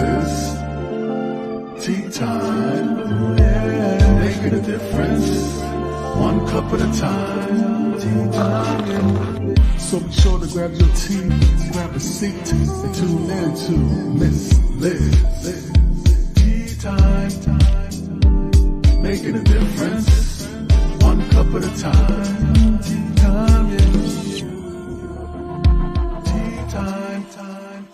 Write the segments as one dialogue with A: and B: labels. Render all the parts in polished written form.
A: Liz. Tea time, yeah, making a difference, one cup at a time. Tea time, yeah. So be sure to grab your tea, grab a seat, and tune in to Miss Liz. Tea time, making a difference, one cup at a time. Tea time, yeah. Tea time, time.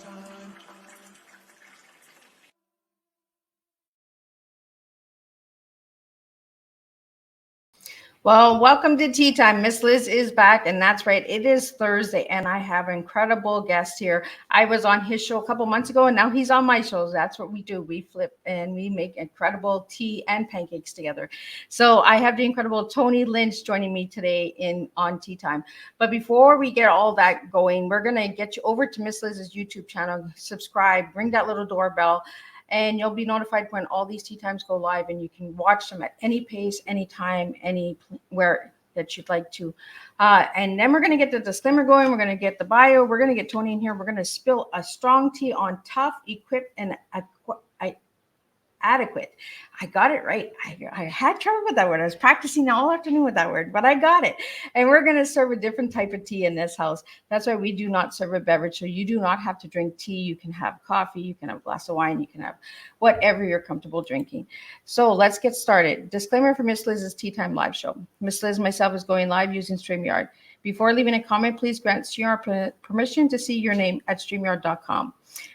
B: Well, welcome to Tea Time. Miss Liz is back, and that's right. It is Thursday, and I have an incredible guest here. I was on his show a couple months ago, and now he's on my show. That's what we do. We flip and we make incredible tea and pancakes together. So I have the incredible Tony Lynch joining me today on Tea Time. But before we get all that going, we're gonna get you over to Miss Liz's YouTube channel. Subscribe, ring that little doorbell, and you'll be notified when all these tea times go live, and you can watch them at any pace, anytime, anywhere that you'd like to. And then we're going to get the disclaimer going. We're going to get the bio. We're going to get Tony in here. We're going to spill a strong tea on tough, equipped, and adequate. I got it right. I had trouble with that word. I was practicing all afternoon with that word, but I got it. And we're going to serve a different type of tea in this house. That's why we do not serve a beverage. So you do not have to drink tea. You can have coffee. You can have a glass of wine. You can have whatever you're comfortable drinking. So let's get started. Disclaimer for Miss Liz's Tea Time live show. Miss Liz and myself is going live using StreamYard. Before leaving a comment, please grant StreamYard permission to see your name at StreamYard.com.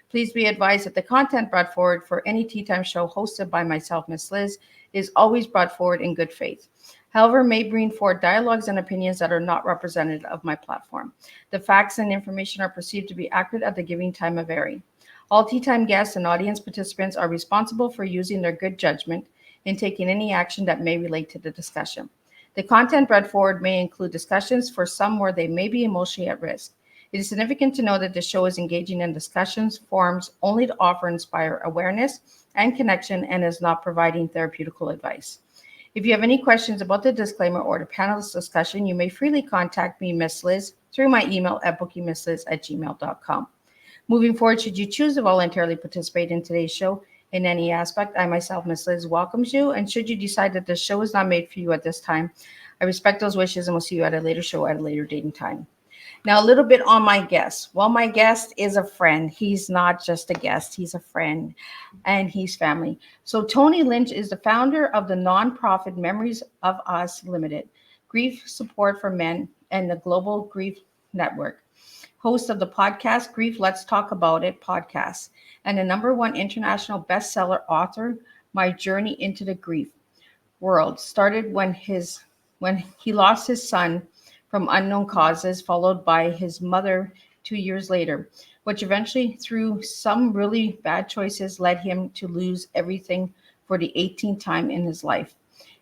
B: Please be advised that the content brought forward for any Tea Time show hosted by myself, Miss Liz, is always brought forward in good faith. However, may bring forward dialogues and opinions that are not representative of my platform. The facts and information are perceived to be accurate at the giving time of airing. All Tea Time guests and audience participants are responsible for using their good judgment in taking any action that may relate to the discussion. The content brought forward may include discussions for some where they may be emotionally at risk. It is significant to know that the show is engaging in discussions, forums only to offer and inspire awareness and connection, and is not providing therapeutical advice. If you have any questions about the disclaimer or the panelist discussion, you may freely contact me, Miss Liz, through my email at bookingmissliz@gmail.com. Moving forward, should you choose to voluntarily participate in today's show in any aspect, I myself, Miss Liz, welcomes you. And should you decide that the show is not made for you at this time, I respect those wishes and will see you at a later show at a later date and time. Now, a little bit on my guest. Well, my guest is a friend. He's not just a guest. He's a friend, and he's family. So Tony Lynch is the founder of the nonprofit Memories of Us Limited, Grief Support for Men, and the Global Grief Network. Host of the podcast, Grief Let's Talk About It podcast, and the #1 international bestseller author, My Journey into the Grief World, started when he lost his son from unknown causes, followed by his mother 2 years later, which eventually, through some really bad choices, led him to lose everything for the 18th time in his life.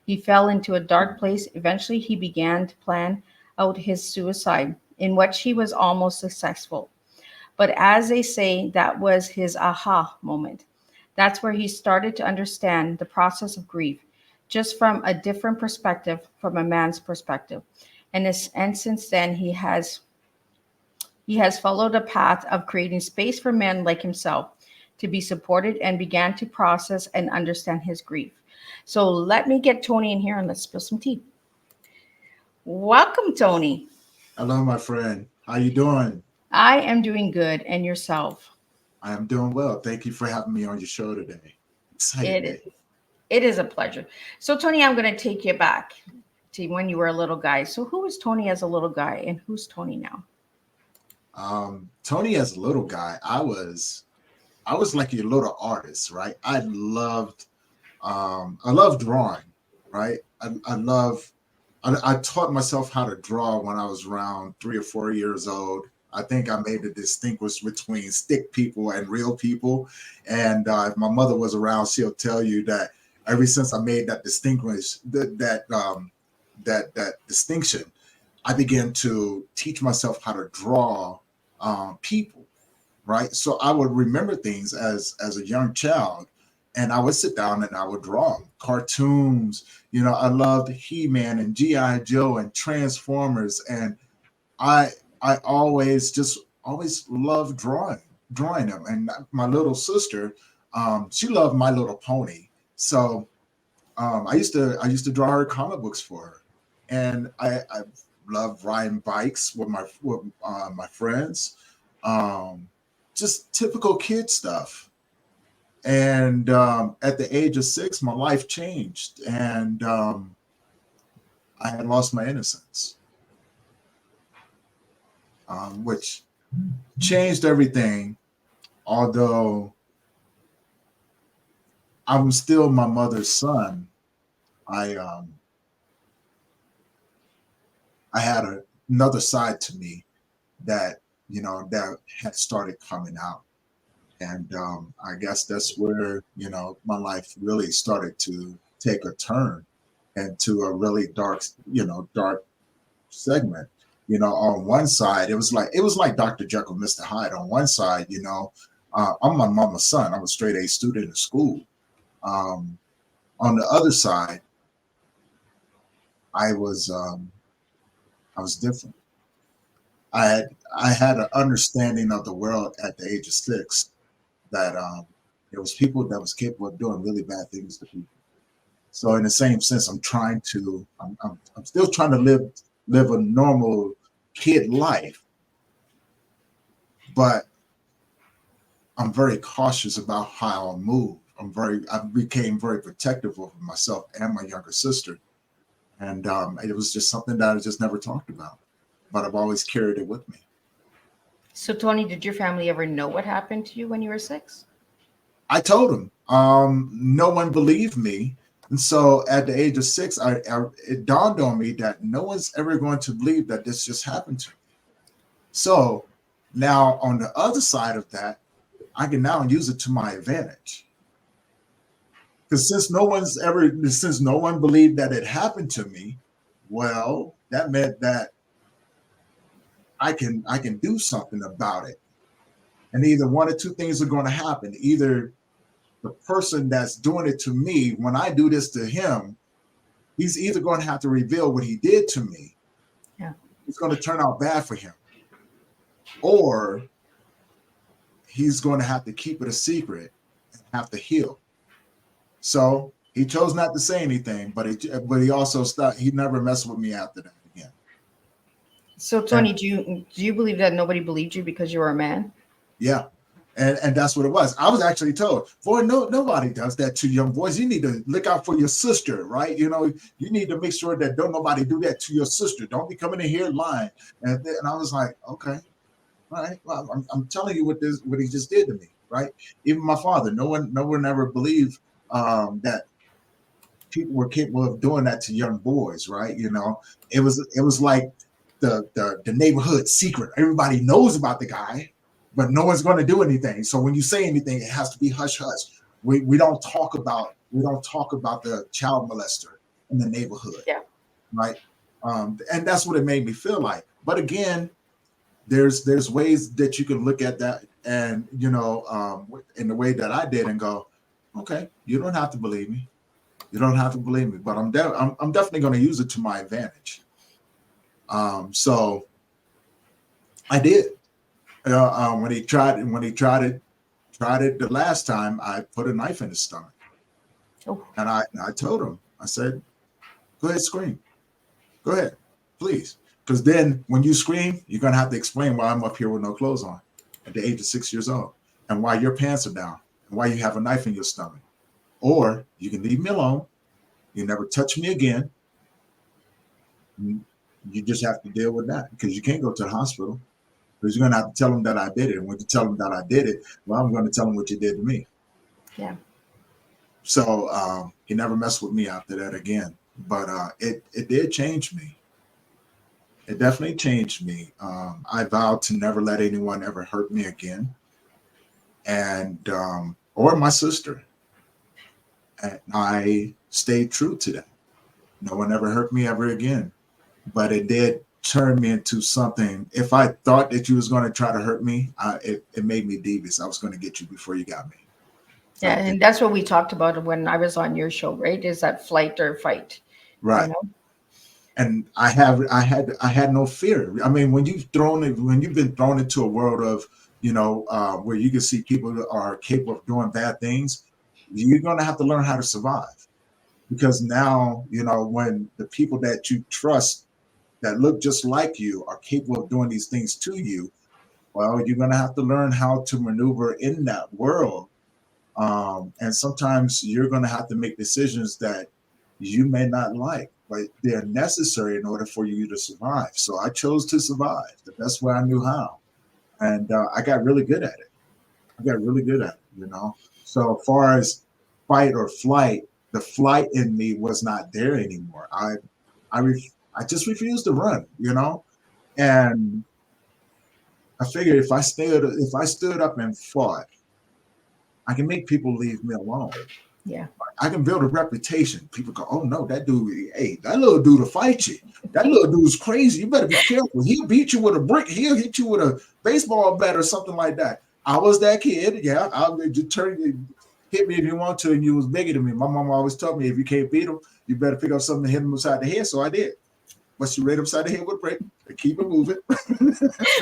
B: He fell into a dark place. Eventually, he began to plan out his suicide, in which he was almost successful. But as they say, that was his aha moment. That's where he started to understand the process of grief, just from a different perspective, from a man's perspective. And since then, he has followed a path of creating space for men like himself to be supported, and began to process and understand his grief. So let me get Tony in here and let's spill some tea. Welcome, Tony.
C: Hello, my friend. How you doing?
B: I am doing good, and yourself?
C: I am doing well. Thank you for having me on your show today. Excited.
B: It is a pleasure. So, Tony, I'm going to take you back to when you were a little guy. So who was Tony as a little guy, and who's Tony now?
C: Tony as a little guy, I was like a little artist, right? I loved drawing, right? I taught myself how to draw when I was around 3 or 4 years old. I think I made the distinguish between stick people and real people. And if my mother was around, she'll tell you that ever since I made that that distinction, I began to teach myself how to draw people, right? So I would remember things as a young child, and I would sit down and I would draw them. Cartoons. I loved He-Man and G.I. Joe and Transformers, and I always loved drawing them. And my little sister, She loved My Little Pony, so I used to draw her comic books for her, and I love riding bikes with my friends, um, just typical kid stuff. And at the age of 6, my life changed, and I had lost my innocence, which changed everything. Although I'm still my mother's son, I I had another side to me that that had started coming out, and I guess that's where my life really started to take a turn into a really dark segment. On one side, it was like Dr. Jekyll, Mr. Hyde. On one side, I'm my mama's son. I'm a straight A student in school. Um, on the other side, I was different. I had an understanding of the world at the age of 6 that there was people that was capable of doing really bad things to people. So in the same sense, I'm still trying to live a normal kid life, but I'm very cautious about how I move. I became very protective of myself and my younger sister, and it was just something that I just never talked about, but I've always carried it with me.
B: So, Tony, did your family ever know what happened to you when you were 6?
C: I told them. No one believed me, and so at the age of 6, it dawned on me that no one's ever going to believe that this just happened to me. So now on the other side of that, I can now use it to my advantage. Because since no one believed that it happened to me, well, that meant that I can do something about it. And either one or two things are going to happen. Either the person that's doing it to me, when I do this to him, he's either going to have to reveal what he did to me.
B: Yeah.
C: It's going to turn out bad for him. Or he's going to have to keep it a secret and have to heal. So he chose not to say anything, but he also stopped. He never messed with me after that again.
B: So,
C: And
B: Tony, do you believe that nobody believed you because you were a man?
C: yeah, and that's what it was. I was actually told, boy, no, nobody does that to young boys. You need to look out for your sister, right? You need to make sure that don't nobody do that to your sister. Don't be coming in here lying. And I was like, okay, all right. Well, I'm telling you what he just did to me, right? Even my father, no one ever believed that people were capable of doing that to young boys, right? It was like the neighborhood secret. Everybody knows about the guy, but no one's going to do anything. So when you say anything, it has to be hush hush. We don't talk about the child molester in the neighborhood,
B: Yeah.
C: right? And that's what it made me feel like. But again, there's ways that you can look at that, and in the way that I did, and go, okay, you don't have to believe me. You don't have to believe me, but I'm definitely going to use it to my advantage. So I did. When he tried it the last time, I put a knife in his stomach,
B: Oh,
C: and I told him, I said, "Go ahead, scream. Go ahead, please." Because then when you scream, you're gonna have to explain why I'm up here with no clothes on at the age of 6 years old, and why your pants are down, and why you have a knife in your stomach. Or you can leave me alone. You never touch me again. You just have to deal with that, because you can't go to the hospital, because you're going to have to tell them that I did it. And when you tell them that I did it, well, I'm going to tell them what you did to me.
B: yeah.
C: So he never messed with me after that again. But it did change me. It definitely changed me. I vowed to never let anyone ever hurt me again, and or my sister. And I stayed true to that. No one ever hurt me ever again. But it did turn me into something. If I thought that you was going to try to hurt me, it made me devious. I was going to get you before you got me.
B: Yeah, and that's what we talked about when I was on your show, right? Is that flight or fight, you
C: Right.
B: know?
C: And I had no fear. I mean, when you've been thrown into a world of where you can see people that are capable of doing bad things, you're going to have to learn how to survive. Because now, when the people that you trust that look just like you are capable of doing these things to you, well, you're going to have to learn how to maneuver in that world. And sometimes you're going to have to make decisions that you may not like, but they're necessary in order for you to survive. So I chose to survive the best way I knew how. And I got really good at it. So as far as fight or flight, the flight in me was not there anymore. I just refused to run, and I figured if I stood up and fought, I can make people leave me alone.
B: Yeah.
C: I can build a reputation. People go, oh no, that dude, hey, that little dude will fight you. That little dude's crazy. You better be careful. He'll beat you with a brick. He'll hit you with a baseball bat or something like that. I was that kid. Yeah, I'll just hit me if you want to, and you was bigger than me. My mom always told me if you can't beat him, you better pick up something and hit him upside the head. So I did. But you right upside the head with a brick and keep it moving.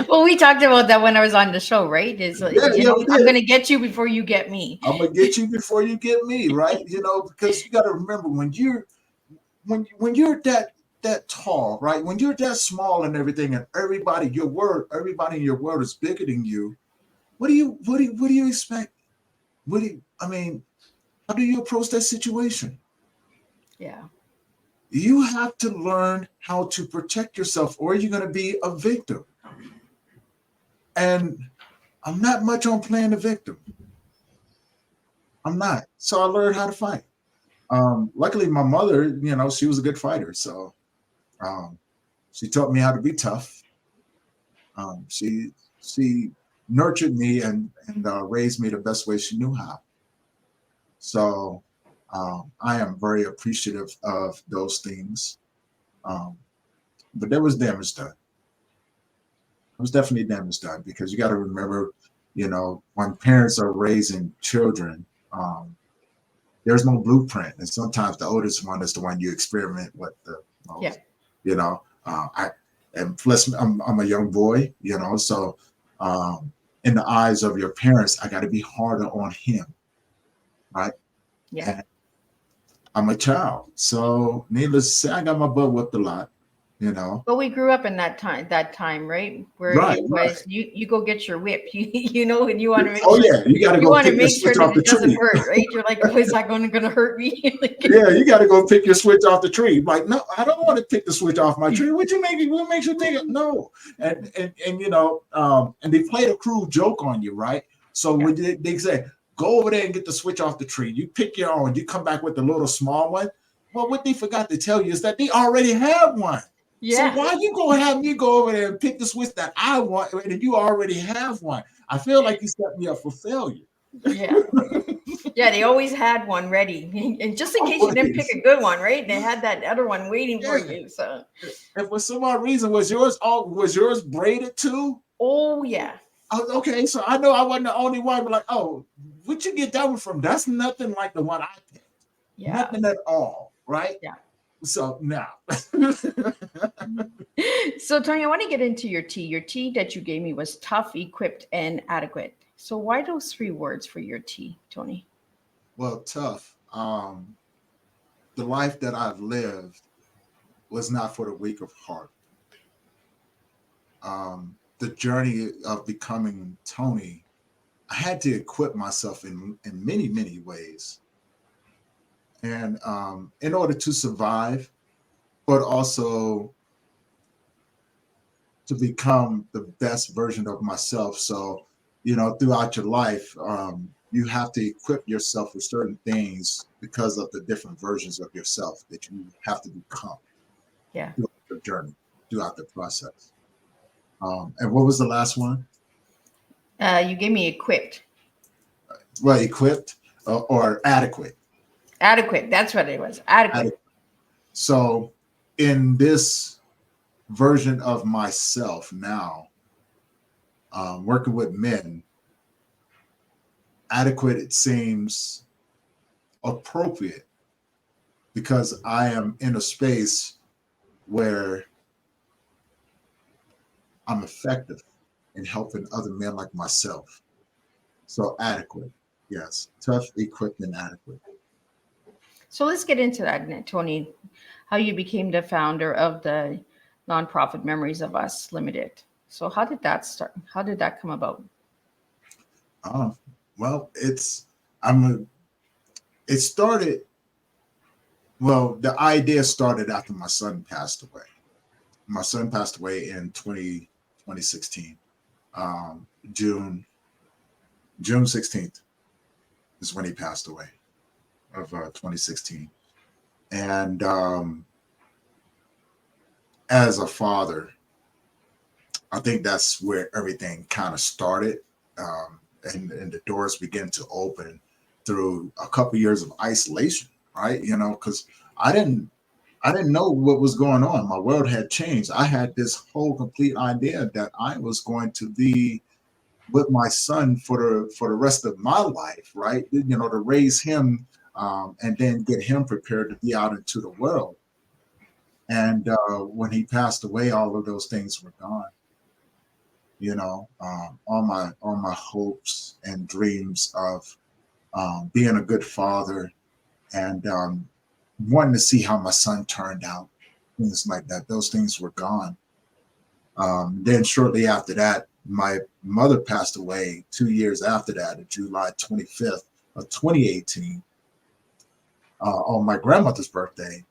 B: Well, we talked about that when I was on the show, right? I'm going to get you before you get me.
C: I'm gonna get you before you get me, right? Because you got to remember when you're that tall, right? When you're that small and everything, and everybody in your world is bigger than you. What do you expect? How do you approach that situation?
B: Yeah.
C: You have to learn how to protect yourself, or you're going to be a victim. And I'm not much on playing the victim. I'm not. So I learned how to fight. Luckily, my mother, she was a good fighter. So she taught me how to be tough. She nurtured me and raised me the best way she knew how. So I am very appreciative of those things. But there was damage done. There was definitely damage done, because you got to remember, when parents are raising children, there's no blueprint, and sometimes the oldest one is the one you experiment with the most.
B: Yeah.
C: And plus I'm a young boy, so in the eyes of your parents, I got to be harder on him, right?
B: Yeah.
C: And I'm a child, so needless to say, I got my butt whipped a lot.
B: But we grew up in that time, right? Where
C: Right,
B: it was you go get your whip, and you want to make
C: oh
B: sure
C: yeah, you got to
B: you
C: go
B: want to
C: pick your
B: make sure
C: switch
B: that
C: off the
B: it doesn't
C: tree.
B: hurt, right? You're like, oh, is that going to hurt me?
C: Yeah, you got to go pick your switch off the tree. Like, no, I don't want to pick the switch off my tree. What makes you think it? No. And and they played a cruel joke on you, right? So when they say, go over there and get the switch off the tree, you pick your own, you come back with the little small one. Well, what they forgot to tell you is that they already have one.
B: Yeah.
C: So why you gonna have me go over there and pick the switch that I want and you already have one? I feel like you set me up for failure.
B: Yeah. Yeah, they always had one ready, and just in case you didn't pick a good one, right? They had that other one waiting for you. So,
C: and for some odd reason, was yours braided too?
B: oh yeah.
C: Okay, so I know I wasn't the only one. But like, oh, where'd you get that one from? That's nothing like the one I picked.
B: Yeah.
C: Nothing at all, right?
B: Yeah.
C: So now.
B: So Tony, I want to get into your tea. Your tea that you gave me was tough, equipped, and adequate. So why those 3 words for your tea, Tony?
C: Well, tough. The life that I've lived was not for the weak of heart. The journey of becoming Tony, I had to equip myself in many, many ways. And in order to survive, but also to become the best version of myself. So, throughout your life, you have to equip yourself with certain things because of the different versions of yourself that you have to become.
B: Yeah.
C: Throughout the journey, throughout the process. And what was the last one?
B: You gave me equipped.
C: Well, equipped or adequate.
B: Adequate. That's what it was. Adequate.
C: So in this version of myself now, working with men, adequate, it seems appropriate because I am in a space where I'm effective. and helping other men like myself. So adequate, yes, tough, equipped, and adequate.
B: So let's get into that, Tony. How you became the founder of the nonprofit Memories of Us Limited. So how did that start? How did that come about?
C: Uh, well, I'm a, it started, well, the idea started after my son passed away. My son passed away in 2016, um, June, June 16th is when he passed away of 2016. And as a father, I think that's where everything kind of started. And the doors began to open through a couple years of isolation, right? Because I didn't I didn't know what was going on. My world had changed. I had this whole complete idea that I was going to be with my son for the rest of my life, right? To raise him, and then get him prepared to be out into the world. And when he passed away, all of those things were gone. All my hopes and dreams of being a good father and wanting to see how my son turned out, things like that. Those things were gone. Then shortly after that, my mother passed away 2 years after that, on July 25th of 2018, on my grandmother's birthday.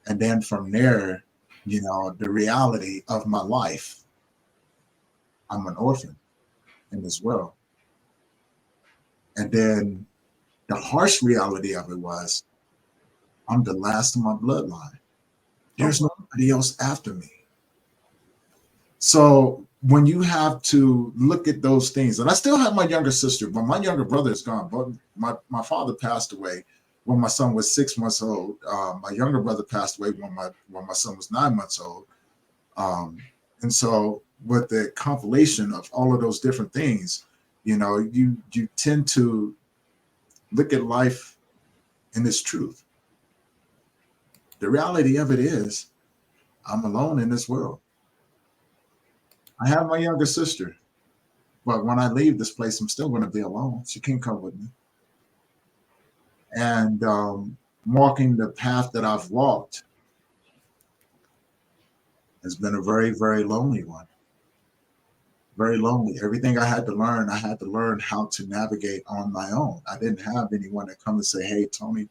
C: And then from there, the reality of my life, I'm an orphan in this world. And then the harsh reality of it was I'm the last of my bloodline. There's nobody else after me. So when you have to look at those things, and I still have my younger sister, but my younger brother is gone. But my father passed away when my son was 6 months old. My younger brother passed away when my son was 9 months old. Um, and so with the compilation of all of those different things, you tend to look at life in this truth. The reality of it is I'm alone in this world. I have my younger sister, but when I leave this place, I'm still going to be alone. She can't come with me. And walking the path that I've walked has been a very, very lonely one. Very lonely. Everything I had to learn how to navigate on my own. I didn't have anyone to come and say, "Hey, Tony,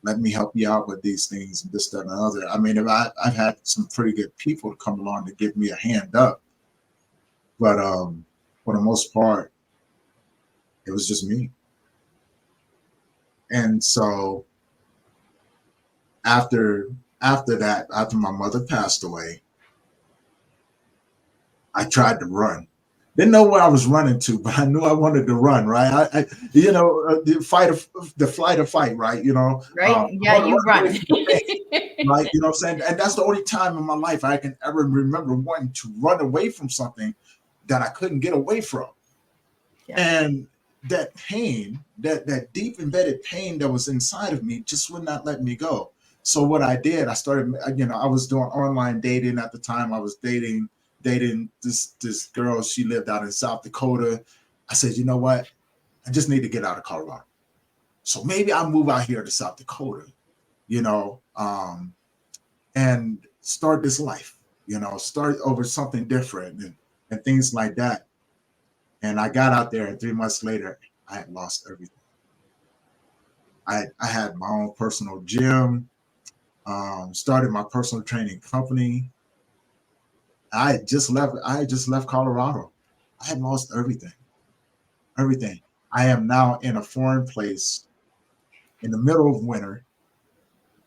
C: let me help you out with these things and this, that, and the other." I mean, I've had some pretty good people to come along to give me a hand up, but for the most part, it was just me. And so after that, after my mother passed away, I tried to run. Didn't know where I was running to, but I knew I wanted to run. Right? The flight or fight. Right?
B: Right?
C: I
B: Yeah,
C: want to
B: you
C: run away
B: run.
C: from the pain. Right? You know what I'm saying? And that's the only time in my life I can ever remember wanting to run away from something that I couldn't get away from.
B: Yeah.
C: And that pain, that deep embedded pain that was inside of me just would not let me go. So what I did, I started, I was doing online dating at the time. I was dating this girl. She lived out in South Dakota. I said, you know what? I just need to get out of Colorado. So maybe I'll move out here to South Dakota, you know, and start this life, start over something different and things like that. And I got out there, and 3 months later, I had lost everything. I had my own personal gym, started my personal training company. I had just left. I had just left Colorado. I had lost everything. Everything. I am now in a foreign place in the middle of winter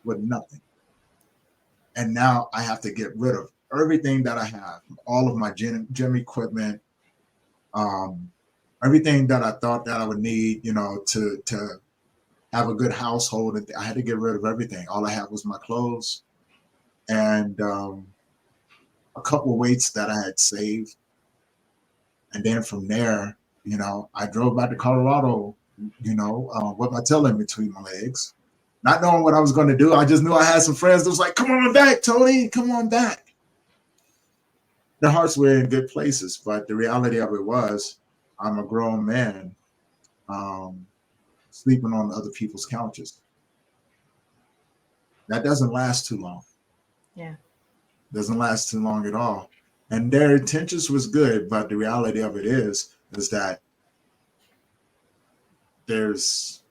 C: with nothing. And now I have to get rid of everything that I have, all of my gym equipment, um, everything that I thought that I would need, to have a good household. And I had to get rid of everything. All I had was my clothes and a couple of weights that I had saved. And then from there, I drove back to Colorado, with my tail in between my legs, not knowing what I was going to do. I just knew I had some friends that was like, "Come on back, Tony, come on back." their hearts were in good places, but the reality of it was, I'm a grown man, um, sleeping on other people's couches. That doesn't last too long.
B: Yeah.
C: Doesn't last too long at all. And their intentions was good, but the reality of it is that there's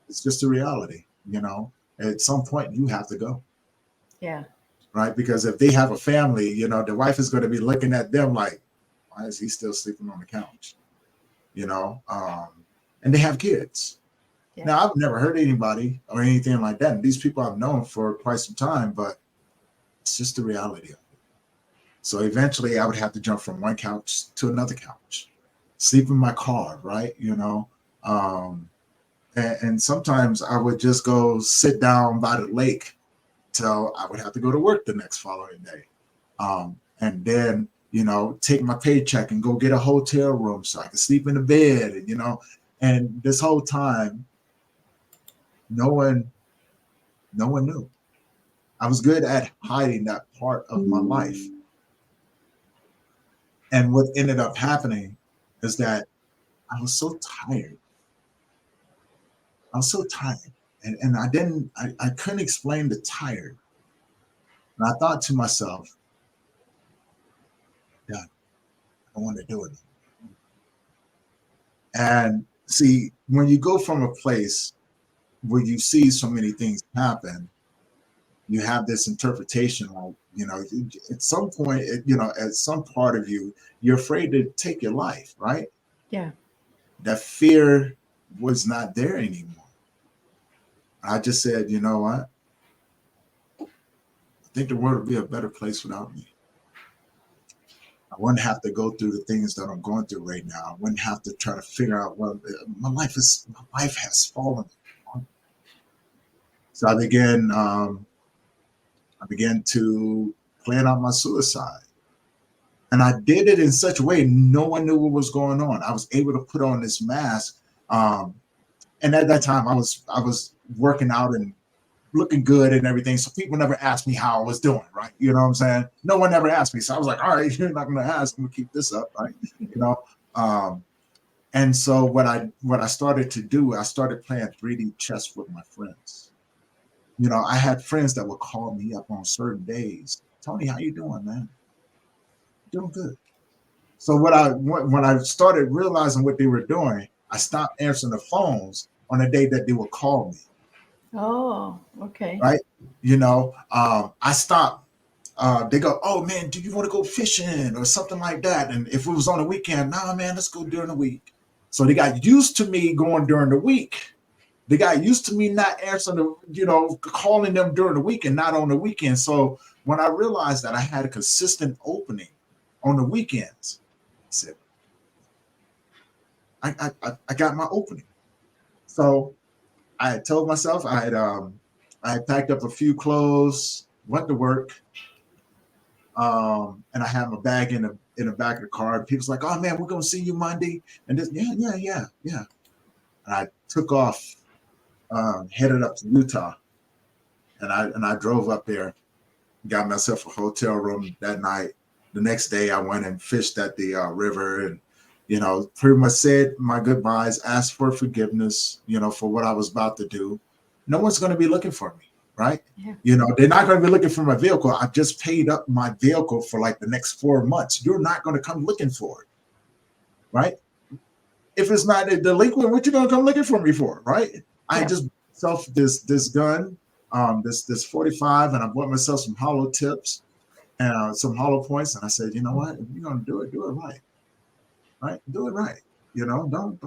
C: it's just a reality, you know. At some point you have to go,
B: Yeah.
C: right? Because if they have a family, you know, the wife is going to be looking at them like, why is he still sleeping on the couch? You know, and they have kids.
B: Yeah.
C: Now, I've never heard anybody or anything like that. And these people I've known for quite some time, but it's just the reality of it. So eventually I would have to jump from one couch to another couch, sleep in my car, right? You know, and sometimes I would just go sit down by the lake till I would have to go to work the next following day. And then, you know, take my paycheck and go get a hotel room so I could sleep in the bed, and, you know, and this whole time, no one, no one knew. I was good at hiding that part of my life. And what ended up happening is that I was so tired. I was so tired. And I couldn't explain the tired. And I thought to myself, yeah, I don't want to do it. And see, when you go from a place where you see so many things happen, you have this interpretation of, you know, at some point, you know, at some part of you, you're afraid to take your life, right?
B: Yeah.
C: That fear was not there anymore. I just said, you know what? I think the world would be a better place without me. I wouldn't have to go through the things that I'm going through right now. I wouldn't have to try to figure out what my life has fallen. So I began to plan out my suicide. And I did it in such a way no one knew what was going on. I was able to put on this mask. And at that time I was working out and looking good and everything. So people never asked me how I was doing, right? You know what I'm saying? No one ever asked me. So I was like, all right, you're not gonna ask, I'm gonna keep this up, right? You know. And so what I started to do, I started playing 3D chess with my friends. You know, I had friends that would call me up on certain days. Tony, how you doing, man? Doing good. So when I started realizing what they were doing, I stopped answering the phones on the day that they would call me.
B: Oh, okay.
C: Right? You know, I stopped. They go, oh man, do you want to go fishing or something like that? And if it was on the weekend, nah, man, let's go during the week. So they got used to me going during the week. They got used to me not answering the, you know, calling them during the week and not on the weekend. So when I realized that I had a consistent opening on the weekends, I said, I got my opening. So I had told myself I had packed up a few clothes, went to work, and I had my bag in the back of the car. People's like, "Oh man, we're gonna see you Monday," and this, yeah. And I took off, headed up to Utah, and I drove up there, got myself a hotel room that night. The next day, I went and fished at the river, and you know, pretty much said my goodbyes, asked for forgiveness, you know, for what I was about to do. No one's going to be looking for me, right?
B: Yeah.
C: You know, they're not going to be looking for my vehicle. I just paid up my vehicle for like the next 4 months. You're not going to come looking for it, right? If it's not a delinquent, what you going to come looking for me for, right? I
B: Yeah.
C: just self this gun, this 45, and I bought myself some hollow tips and some hollow points, and I said, you know what? If you're going to do it right. Right? Do it right. You know, don't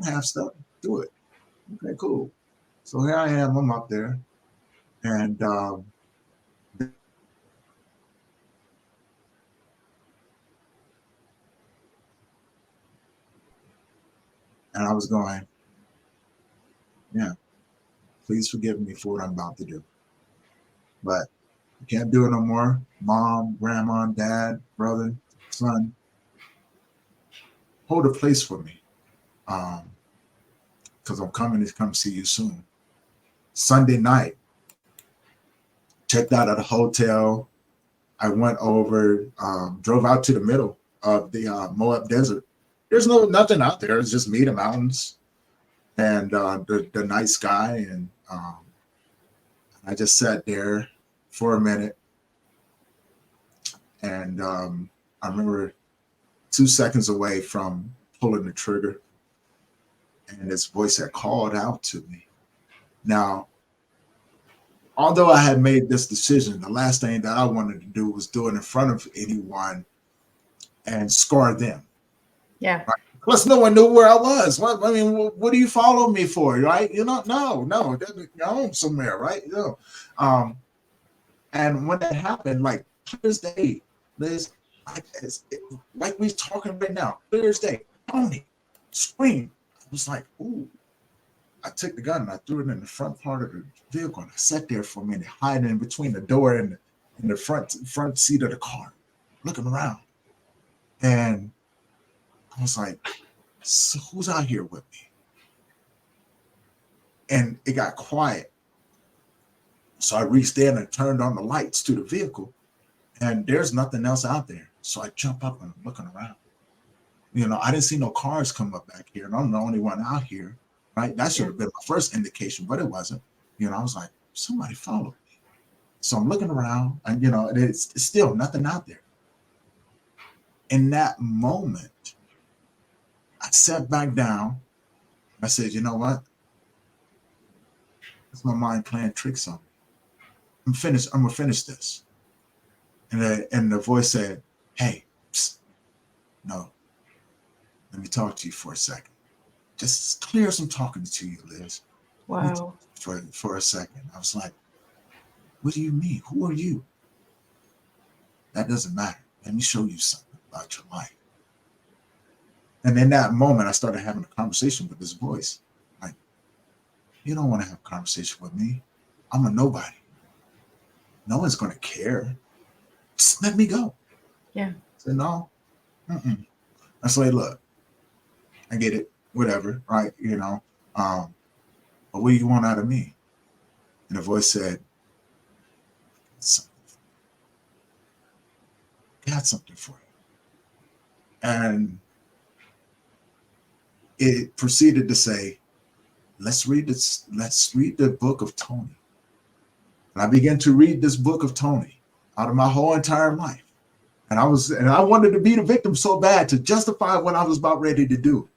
C: half step. Do it. Okay, cool. So here I am. I'm up there, and I was going, yeah. Please forgive me for what I'm about to do, but I can't do it no more. Mom, grandma, dad, brother, son, hold a place for me, because I'm coming to come see you soon. Sunday night, checked out at a hotel. I went over, drove out to the middle of the Moab Desert. There's nothing out there. It's just me, the mountains, and the night sky. And I just sat there for a minute. And I remember 2 seconds away from pulling the trigger, and this voice had called out to me. Now, although I had made this decision, the last thing that I wanted to do was do it in front of anyone and scar them.
B: Yeah.
C: Right? Plus, no one knew where I was. What do you follow me for, right? No, you're home somewhere, right? And when that happened, like clear as day, Liz, like we're talking right now, clear as day, Tony, scream. I was like, ooh. I took the gun and I threw it in the front part of the vehicle, and I sat there for a minute, hiding in between the door and the front seat of the car, looking around. And I was like, so who's out here with me? And it got quiet. So I reached in and turned on the lights to the vehicle, and there's nothing else out there. So I jump up and I'm looking around. I didn't see no cars come up back here, and I'm the only one out here. Right, that should have been my first indication, but it wasn't. I was like, somebody followed me. So I'm looking around, and it's still nothing out there. In that moment, I sat back down. I said, you know what? It's my mind playing tricks on me. I'm finished. I'm gonna finish this. And the voice said, "Hey, psst, no, let me talk to you for a second. Just clear some talking to you, Liz."
B: Wow.
C: For a second. I was like, what do you mean? Who are you? That doesn't matter. Let me show you something about your life. And in that moment, I started having a conversation with this voice. Like, you don't want to have a conversation with me. I'm a nobody. No one's going to care. Just let me go.
B: Yeah.
C: I said, no. I said, look, I get it. Whatever, right? But what do you want out of me? And the voice said, got something for you. And it proceeded to say, let's read the book of Tony. And I began to read this book of Tony out of my whole entire life. And I wanted to be the victim so bad to justify what I was about ready to do.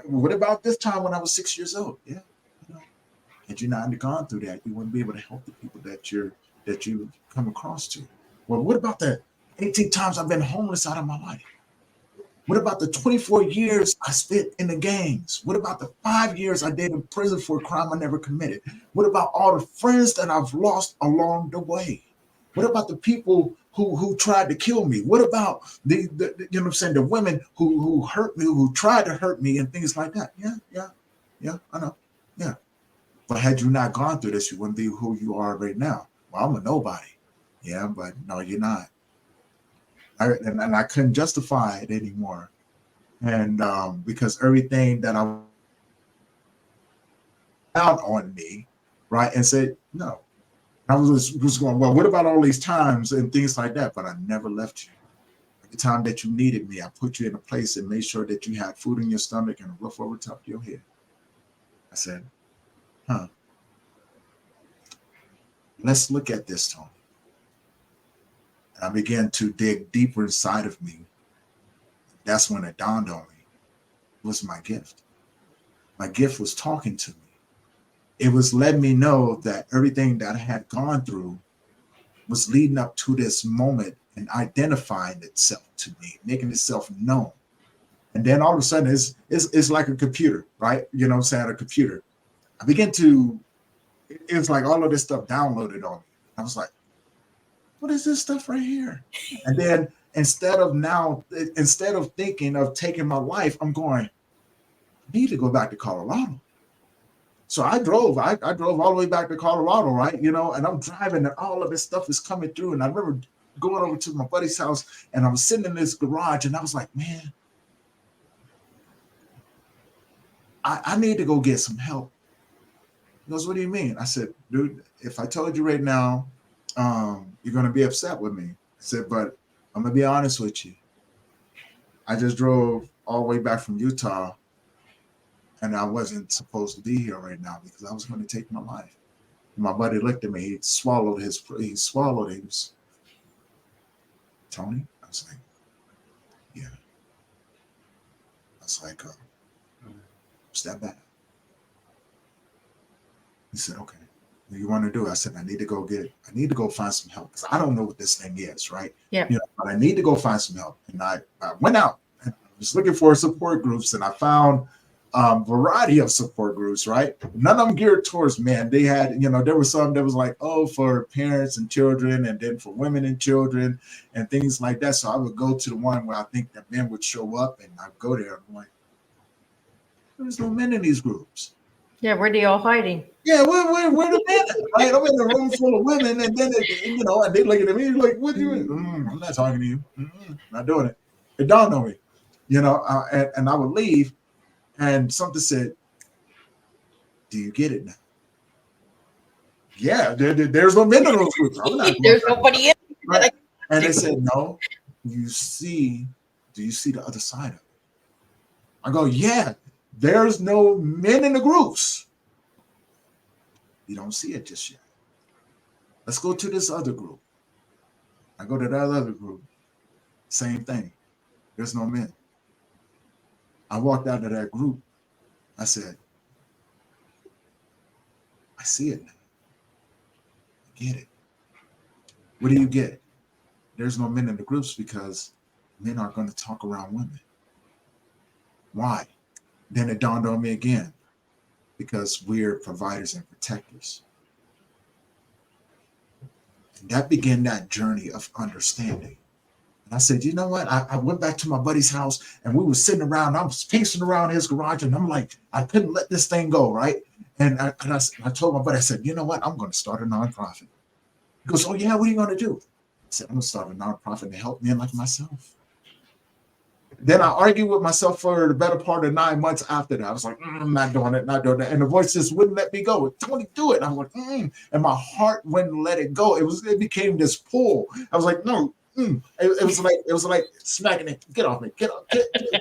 C: What about this time when I was 6 years old? Yeah. Had you not gone through that, you wouldn't be able to help the people that you come across to. Well, what about the 18 times I've been homeless out of my life? What about the 24 years I spent in the gangs? What about the 5 years I did in prison for a crime I never committed? What about all the friends that I've lost along the way? What about the people who tried to kill me? What about the the women who hurt me, who tried to hurt me and things like that? Yeah, I know. Yeah. But had you not gone through this, you wouldn't be who you are right now. Well, I'm a nobody. Yeah, but no, you're not. And I couldn't justify it anymore. And because everything that I found on me, right, and said, no. I was going, well, what about all these times and things like that? But I never left you. The time that you needed me, I put you in a place and made sure that you had food in your stomach and a roof over top of your head. I said, let's look at this, Tony. And I began to dig deeper inside of me. That's when it dawned on me. It was my gift. My gift was talking to me. It was letting me know that everything that I had gone through was leading up to this moment and identifying itself to me, making itself known. And then all of a sudden, it's like a computer, right? You know what I'm saying? A computer. I began to, it was like all of this stuff downloaded on me. I was like, what is this stuff right here? And then instead of thinking of taking my life, I'm going, I need to go back to Colorado. So I drove all the way back to Colorado, right? And I'm driving and all of this stuff is coming through. And I remember going over to my buddy's house and I was sitting in this garage and I was like, man, I need to go get some help. He goes, what do you mean? I said, dude, if I told you right now, you're gonna be upset with me. I said, but I'm gonna be honest with you. I just drove all the way back from Utah, and I wasn't supposed to be here right now because I was going to take my life. And my buddy looked at me. He swallowed. He was Tony. I was like, yeah. I was like, step back. He said, okay. What do you want to do? I said, I need to go find some help because I don't know what this thing is, right?
B: Yeah.
C: But I need to go find some help. And I went out and I was looking for support groups, and I found variety of support groups, right? None of them geared towards men. They had, there was some that was like, oh, for parents and children, and then for women and children and things like that. So I would go to the one where I think that men would show up, and I'd go there and I'm like, there's no men in these groups.
B: Yeah, where are they all hiding?
C: Yeah, where the men at? Right? I'm in a room full of women, and then and they looking at me like, "What do you mean? I'm not talking to you. Not doing it." It dawned on me, and I would leave, and something said, "Do you get it now?" Yeah, there's no men in those groups. I'm not
B: There's nobody in.
C: Right? And they said, "No. Do you see the other side of it?" I go, "Yeah. There's no men in the groups. You don't see it just yet. Let's go to this other group." I go to that other group. Same thing. There's no men. I walked out of that group. I said, I see it now. I get it. What do you get? There's no men in the groups because men aren't going to talk around women. Why? Then it dawned on me again, because we're providers and protectors. And that began that journey of understanding. And I said, you know what? I went back to my buddy's house, and we were sitting around. I was pacing around his garage, and I'm like, I couldn't let this thing go, right? And I told my buddy, I said, you know what? I'm going to start a nonprofit. He goes, oh, yeah, what are you going to do? I said, I'm going to start a nonprofit to help men like myself. Then I argued with myself for the better part of 9 months after that. I was like, I'm not doing it, not doing it. And the voice just wouldn't let me go. Tony, do it. And I was like, And my heart wouldn't let it go. It became this pull. I was like, no. It was like smacking it. Get off me. Get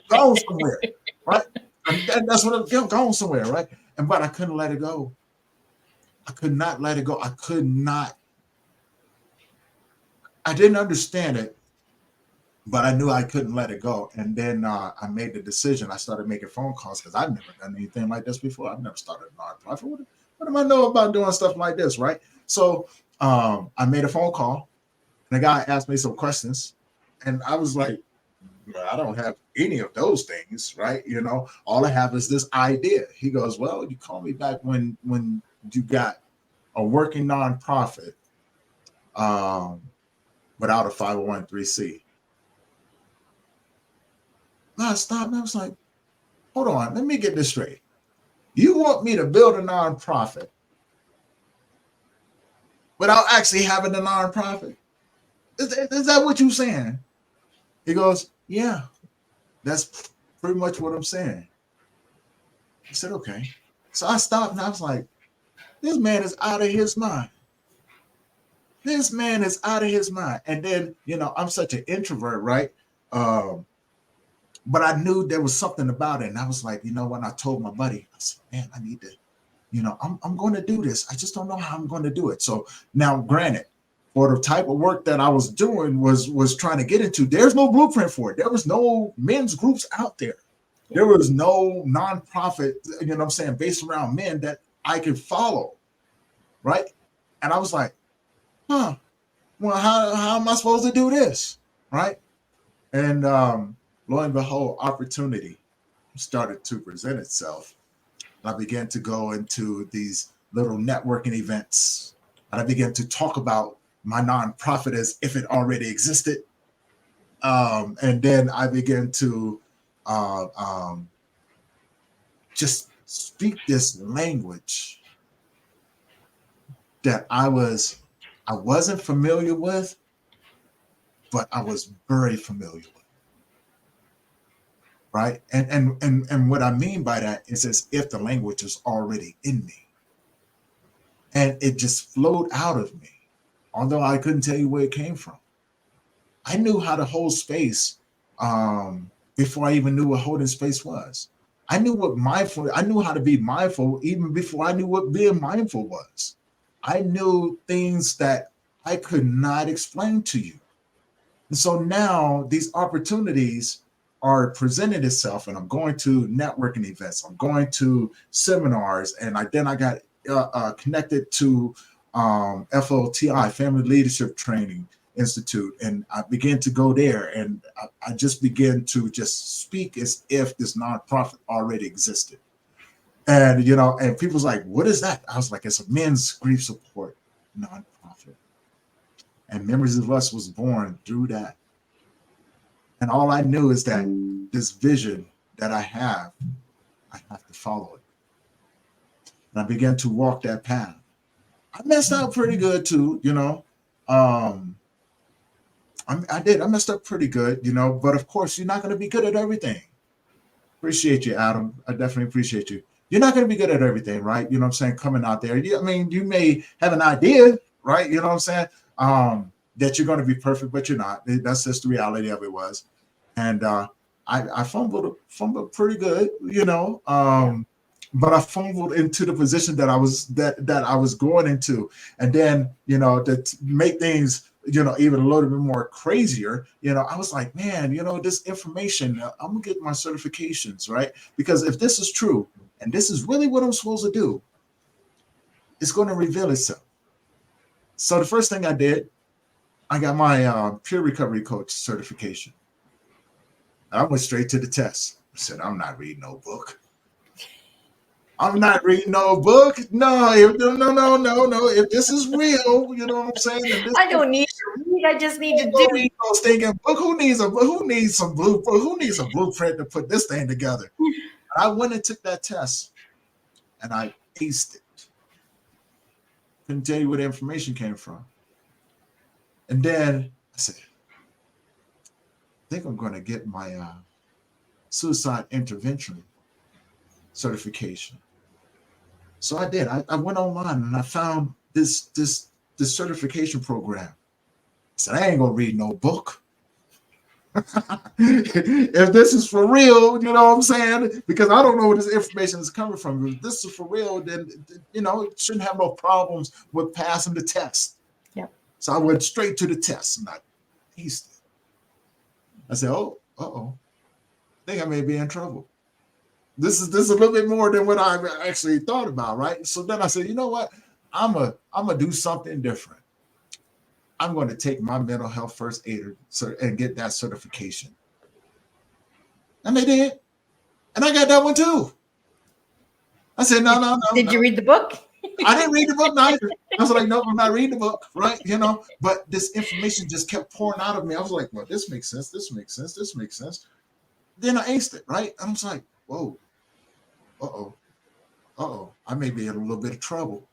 C: go somewhere. Right? And that's what I'm going somewhere, right? But I couldn't let it go. I could not let it go. I didn't understand it. But I knew I couldn't let it go. And then I made the decision. I started making phone calls because I've never done anything like this before. I've never started a nonprofit. What do I know about doing stuff like this, right? So I made a phone call, and the guy asked me some questions. And I was like, well, I don't have any of those things, right? All I have is this idea. He goes, well, you call me back when you got a working nonprofit without a 501(c)(3). I stopped and I was like, hold on, let me get this straight. You want me to build a nonprofit without actually having a nonprofit? Is that what you're saying? He goes, yeah, that's pretty much what I'm saying. I said, okay. So I stopped and I was like, this man is out of his mind. This man is out of his mind. And then, I'm such an introvert, right? But I knew there was something about it. And I was like, when I told my buddy, I said, man, I need to, I'm going to do this. I just don't know how I'm going to do it. So now, granted, for the type of work that I was doing was trying to get into, there's no blueprint for it. There was no men's groups out there. There was no nonprofit, based around men that I could follow. Right. And I was like, well, how am I supposed to do this? Right. And, lo and behold, opportunity started to present itself. I began to go into these little networking events, and I began to talk about my nonprofit as if it already existed. And then I began to just speak this language that I wasn't familiar with, but I was very familiar with. Right. And what I mean by that is as if the language is already in me. And it just flowed out of me. although I couldn't tell you where it came from. I knew how to hold space before I even knew what holding space was. I knew how to be mindful even before I knew what being mindful was. I knew things that I could not explain to you. And so now these opportunities are presenting itself, and I'm going to networking events, I'm going to seminars, and then I got connected to FLTI, Family Leadership Training Institute, and I began to go there, and I just began to just speak as if this nonprofit already existed. And and people's like, "What is that?" I was like, "It's a men's grief support nonprofit." And Memories of Us was born through that. And all I knew is that this vision that I have to follow it. And I began to walk that path. I messed up pretty good too, Um, I did. I messed up pretty good, but of course, you're not going to be good at everything. Appreciate you, Adam. I definitely appreciate you. You're not going to be good at everything, right? You know what I'm saying? Coming out there. I mean, you may have an idea, right? You know what I'm saying? That you're going to be perfect, but you're not. That's just the reality of it was. And I fumbled pretty good, but I fumbled into the position that I was going into. And then, to make things even a little bit more crazier, I was like, man, this information, I'm gonna get my certifications, right? Because if this is true and this is really what I'm supposed to do, it's going to reveal itself. So the first thing I did, I got my peer recovery coach certification. I went straight to the test. I said, I'm not reading no book. I'm not reading no book. No, no. If this is real, you know what I'm saying?
B: I don't need to read. I just need to do.
C: Read no stinking book. Who needs some blueprint? Who needs a blueprint to put this thing together? I went and took that test, and I aced it. Couldn't tell you where the information came from. And then I said, I think I'm going to get my suicide intervention certification. So I did. I went online and I found this certification program. I said, I ain't gonna read no book. If this is for real, you know what I'm saying? Because I don't know where this information is coming from. If this is for real, then it shouldn't have no problems with passing the test.
B: Yep.
C: So I went straight to the test and I aced it. I said, oh, I think I may be in trouble. This is a little bit more than what I actually thought about, right? So then I said, you know what? I'm gonna do something different. I'm going to take my mental health first aider and get that certification. And they did. And I got that one too. I said, no.
B: Did you read the book?
C: I didn't read the book neither. I was like, no, I'm not reading the book, right? But this information just kept pouring out of me. I was like, well, this makes sense. This makes sense. This makes sense. Then I aced it, right? I was like, whoa. I may be in a little bit of trouble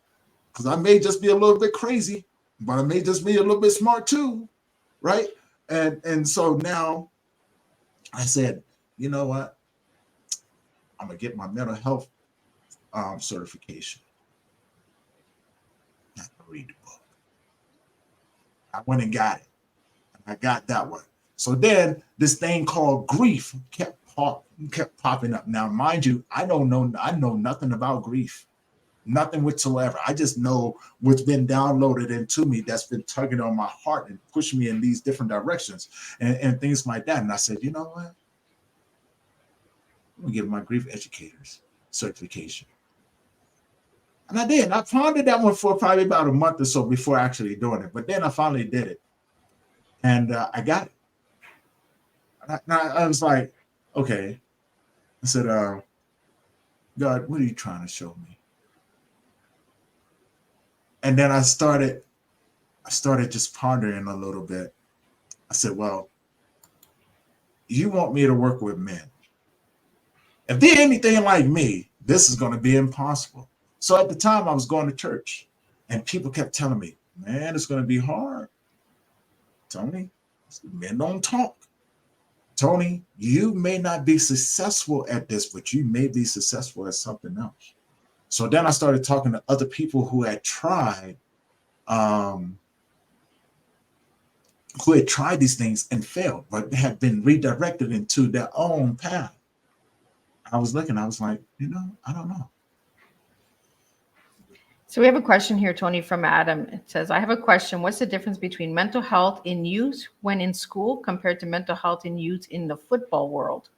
C: because I may just be a little bit crazy, but I may just be a little bit smart too, right? And so now I said, you know what? I'm gonna get my mental health certification. Not to read the book. I went and got it. I got that one. So then this thing called grief kept popping up. Now, mind you, I know nothing about grief, nothing whatsoever. I just know what's been downloaded into me that's been tugging on my heart and pushing me in these different directions and things like that. And I said, you know what? I'm gonna give my grief educators certification. And I did. I pondered that one for probably about a month or so before actually doing it. But then I finally did it. And I got it. And I was like, okay. I said, God, what are you trying to show me? And then I started just pondering a little bit. I said, well, you want me to work with men. If they're anything like me, this is going to be impossible. So at the time I was going to church and people kept telling me, man, it's going to be hard. Tony, men don't talk. Tony, you may not be successful at this, but you may be successful at something else. So then I started talking to other people who had tried who had tried these things and failed, but had been redirected into their own path. I was looking, I was like, I don't know.
B: So we have a question here, Tony, from Adam. It says, I have a question. What's the difference between mental health in youth when in school compared to mental health in youth in the football world?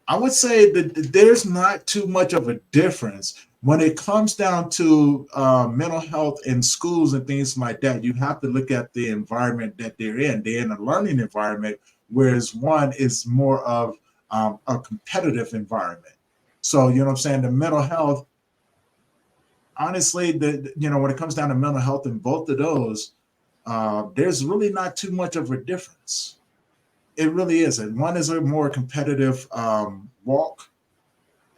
C: I would say that there's not too much of a difference when it comes down to mental health in schools and things like that. You have to look at the environment that they're in. They're in a learning environment, whereas one is more of a competitive environment. So, you know what I'm saying? The mental health, honestly, when it comes down to mental health in both of those, there's really not too much of a difference. It really isn't. One is a more competitive walk,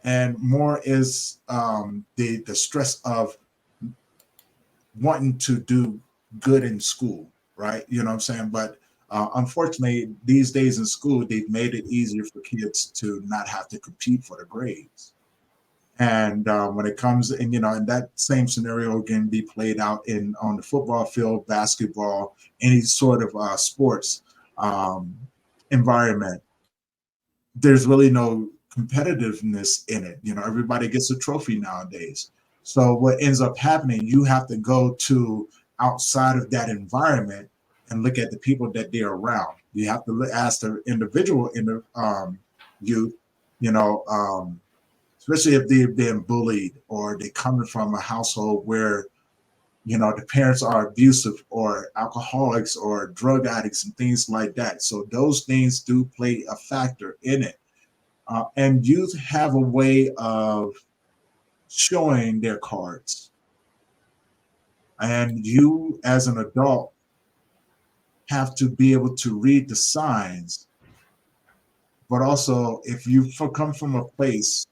C: and more is the stress of wanting to do good in school, right? You know what I'm saying? But unfortunately, these days in school, they've made it easier for kids to not have to compete for the grades. And when it comes, and that same scenario can be played out on the football field, basketball, any sort of sports environment. There's really no competitiveness in it. Everybody gets a trophy nowadays. So what ends up happening, you have to go to outside of that environment and look at the people that they're around. You have to ask the individual in the youth, especially if they've been bullied or they're coming from a household where the parents are abusive or alcoholics or drug addicts and things like that. So those things do play a factor in it. And youth have a way of showing their cards. And you, as an adult, have to be able to read the signs. But also, if you come from a place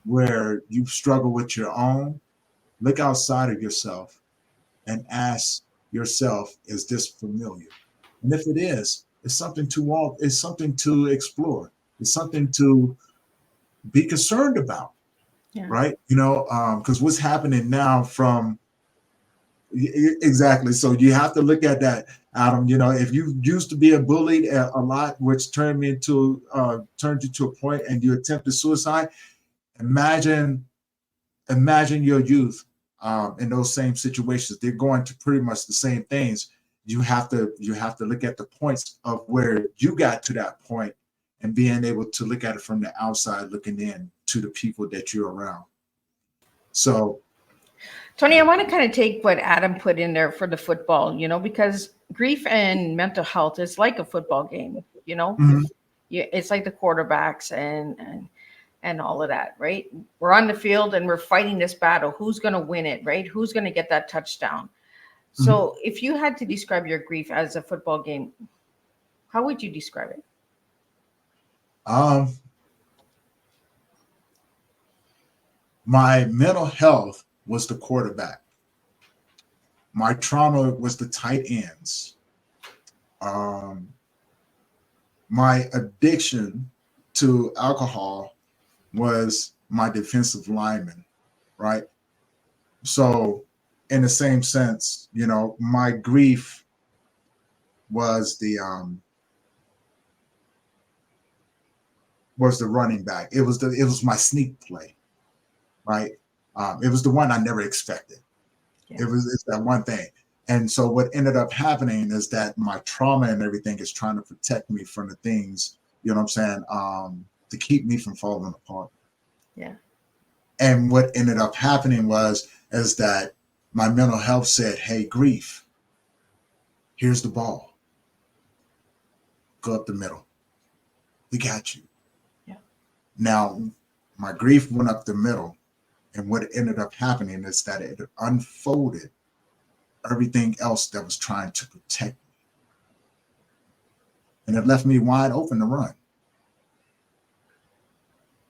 C: where you struggle with your own, look outside of yourself and ask yourself, is this familiar? And if it is, it's something to explore. It's something to be concerned about, right? Because what's happening now exactly. So you have to look at that, Adam. If you used to be a bullied a lot, which turned you to a point and you attempted suicide, imagine your youth in those same situations. They're going to pretty much the same things. You have to look at the points of where you got to that point and being able to look at it from the outside, looking in to the people that you're around. So,
B: Tony, I want to kind of take what Adam put in there for the football, because grief and mental health is like a football game,
C: mm-hmm.
B: It's like the quarterbacks and all of that, right? We're on the field and we're fighting this battle. Who's going to win it, right? Who's going to get that touchdown? So if you had to describe your grief as a football game, how would you describe it?
C: My mental health was the quarterback. My trauma was the tight ends. My addiction to alcohol was my defensive lineman, right? So in the same sense, my grief was the running back. It was my sneak play, right? It was the one I never expected. Yeah. It's that one thing. And so what ended up happening is that my trauma and everything is trying to protect me from the things, to keep me from falling apart.
B: Yeah.
C: And what ended up happening is that my mental health said, hey, grief, here's the ball. Go up the middle. We got you.
B: Yeah.
C: Now, my grief went up the middle. And what ended up happening is that it unfolded everything else that was trying to protect me. And it left me wide open to run.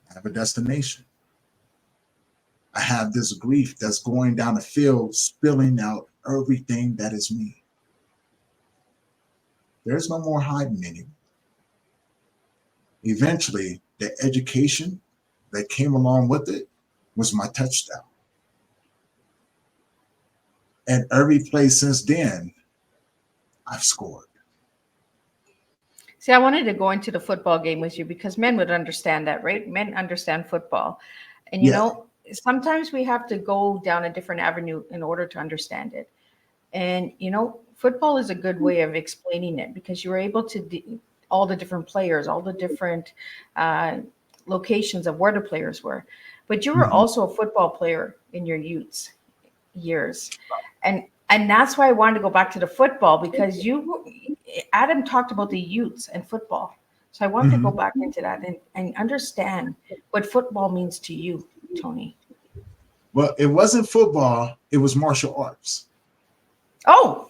C: I have a destination. I have this grief that's going down the field, spilling out everything that is me. There's no more hiding anymore. Eventually, the education that came along with it was my touchdown. And every play since then I've scored.
B: See, I wanted to go into the football game with you because men would understand that, right? Men understand football. And,
C: Yeah.
B: sometimes we have to go down a different avenue in order to understand it. And, football is a good way of explaining it because you were able to all the different players, all the different uh, locations of where the players were. But you were
C: Mhm.
B: also a football player in your youth years. And that's why I wanted to go back to the football because Adam talked about the youths and football. So I wanted to go
C: Mhm.
B: back into that and understand what football means to you, Tony.
C: Well, it wasn't football, it was martial arts.
B: Oh,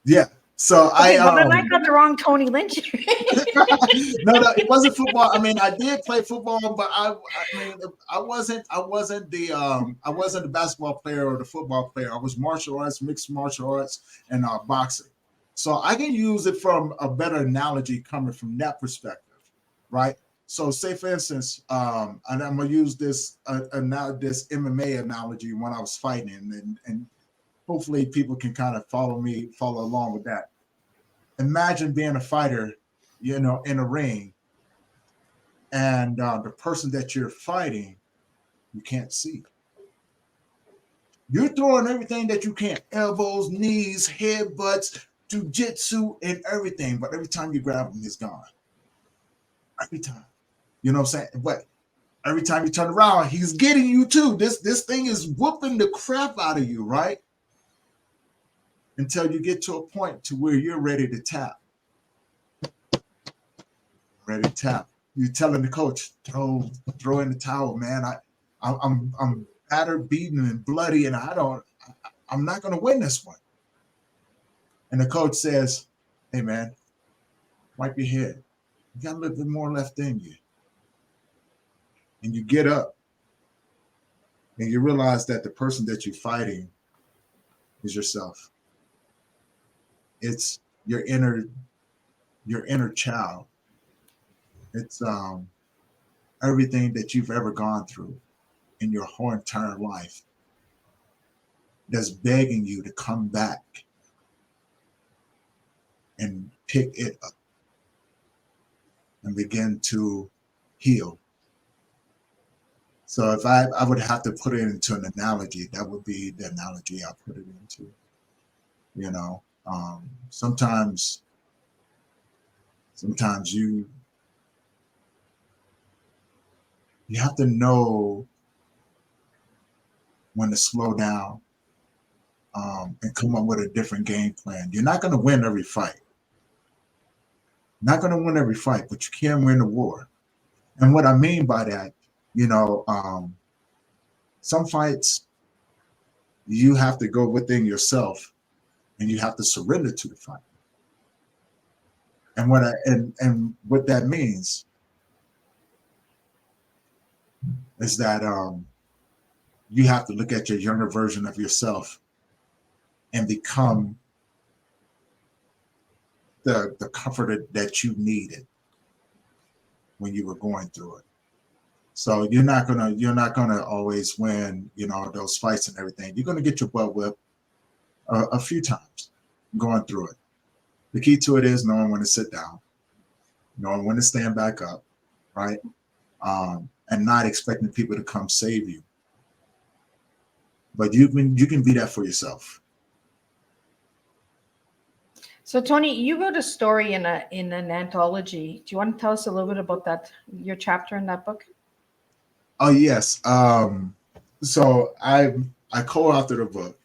C: Yeah. So
B: okay. Well, then I got the wrong Tony Lynch.
C: no, it wasn't football. I mean, I did play football, but I mean, I wasn't the basketball player or the football player. I was martial arts, mixed martial arts, and boxing. So I can use it from a better analogy coming from that perspective, right? So, say for instance, and I'm gonna use this now this MMA analogy when I was fighting, and hopefully people can kind of follow along with that. Imagine being a fighter, in a ring, and the person that you're fighting, you can't see. You're throwing everything that you can, elbows, knees, headbutts, jujitsu, and everything. But every time you grab him, he's gone. Every time. You know what I'm saying? But every time you turn around, he's getting you too. This thing is whooping the crap out of you, right? Until you get to a point to where you're ready to tap. Ready to tap. You're telling the coach, throw in the towel, man. I'm battered, beaten, and bloody, and I'm not gonna win this one. And the coach says, hey man, wipe your head. You got a little bit more left in you. And you get up and you realize that the person that you're fighting is yourself. It's your inner child. It's everything that you've ever gone through in your whole entire life that's begging you to come back and pick it up and begin to heal. So if I would have to put it into an analogy, that would be the analogy I put it into. Sometimes you have to know when to slow down, and come up with a different game plan. You're not going to win every fight. Not going to win every fight, but you can win the war. And what I mean by that, you know, um, some fights you have to go within yourself and you have to surrender to the fight. And what that means is that you have to look at your younger version of yourself and become the comforter that you needed when you were going through it. So you're not gonna always win, those fights and everything. You're gonna get your butt whipped a few times going through it. The key to it is knowing when to sit down, knowing when to stand back up, right? And not expecting people to come save you. But you can be that for yourself.
B: So Tony, you wrote a story in an anthology. Do you want to tell us a little bit about that, your chapter in that book?
C: Oh yes. So I co-authored a book,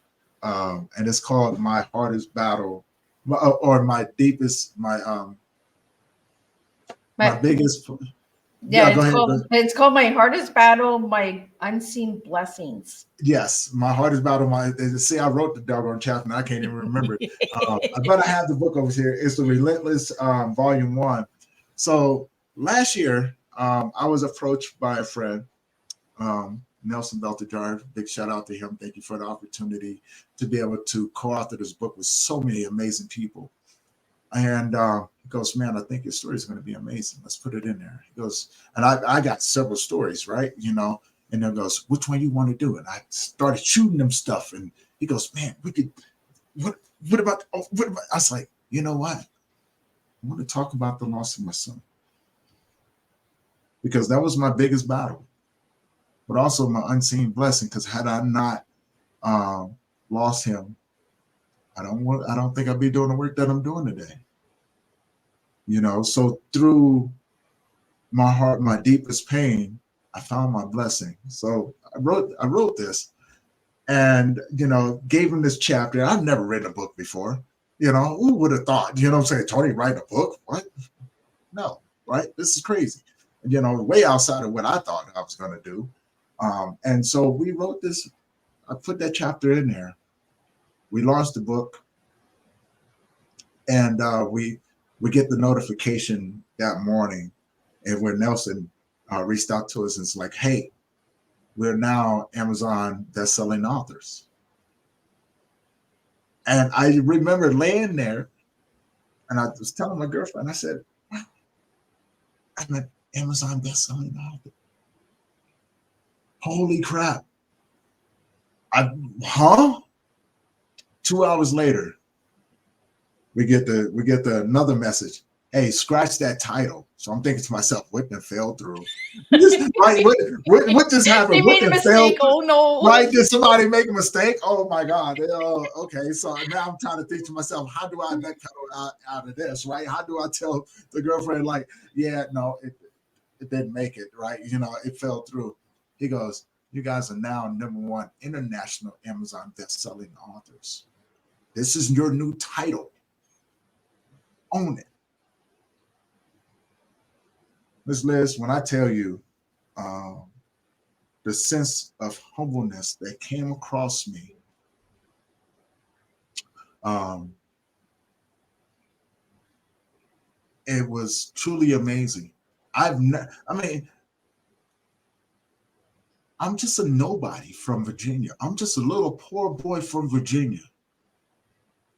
C: and it's called My Hardest Battle, or my deepest, my
B: My
C: biggest.
B: Yeah,
C: Yeah, go ahead.
B: it's called My Hardest Battle, My Unseen Blessings.
C: Yes, My Hardest Battle. See, I wrote the doggone chapter, and I can't even remember it. But I have the book over here. It's the Relentless, Volume 1. So last year, I was approached by a friend, Nelson Beltajar. Big shout out to him. Thank you for the opportunity to be able to co-author this book with so many amazing people. And he goes, man, I think your story is going to be amazing. Let's put it in there. He goes, and I got several stories, right? And then goes, which one you want to do? And I started shooting them stuff. And he goes, man, we could, what about, I was like, you know what? I want to talk about the loss of my son, because that was my biggest battle, but also my unseen blessing. Because had I not um, lost him, I don't think I'd be doing the work that I'm doing today. So through my heart, my deepest pain, I found my blessing. So I wrote this, and gave him this chapter. I've never written a book before. Who would have thought? I'm saying, Tony, write a book? What? No, right? This is crazy. Way outside of what I thought I was going to do. And so we wrote this. I put that chapter in there. We launched the book, and we get the notification that morning, and where Nelson reached out to us and it's like, hey, we're now Amazon best-selling authors. And I remember laying there, and I was telling my girlfriend, I said, wow, I'm an Amazon best-selling author. Holy crap. Huh? 2 hours later, we get the another message. Hey, scratch that title. So I'm thinking to myself, what then fell through? Right? What just happened?
B: They
C: What
B: made a
C: then fell
B: mistake. Oh no.
C: Right? Did somebody make a mistake? Oh my God. Okay. So now I'm trying to think to myself, how do I backpedal out of this? Right? How do I tell the girlfriend, like, yeah, no, it didn't make it, right? It fell through. He goes, you guys are now #1 international Amazon best-selling authors. This is your new title. Own it. Ms. Liz, when I tell you the sense of humbleness that came across me, it was truly amazing. I mean, I'm just a nobody from Virginia. I'm just a little poor boy from Virginia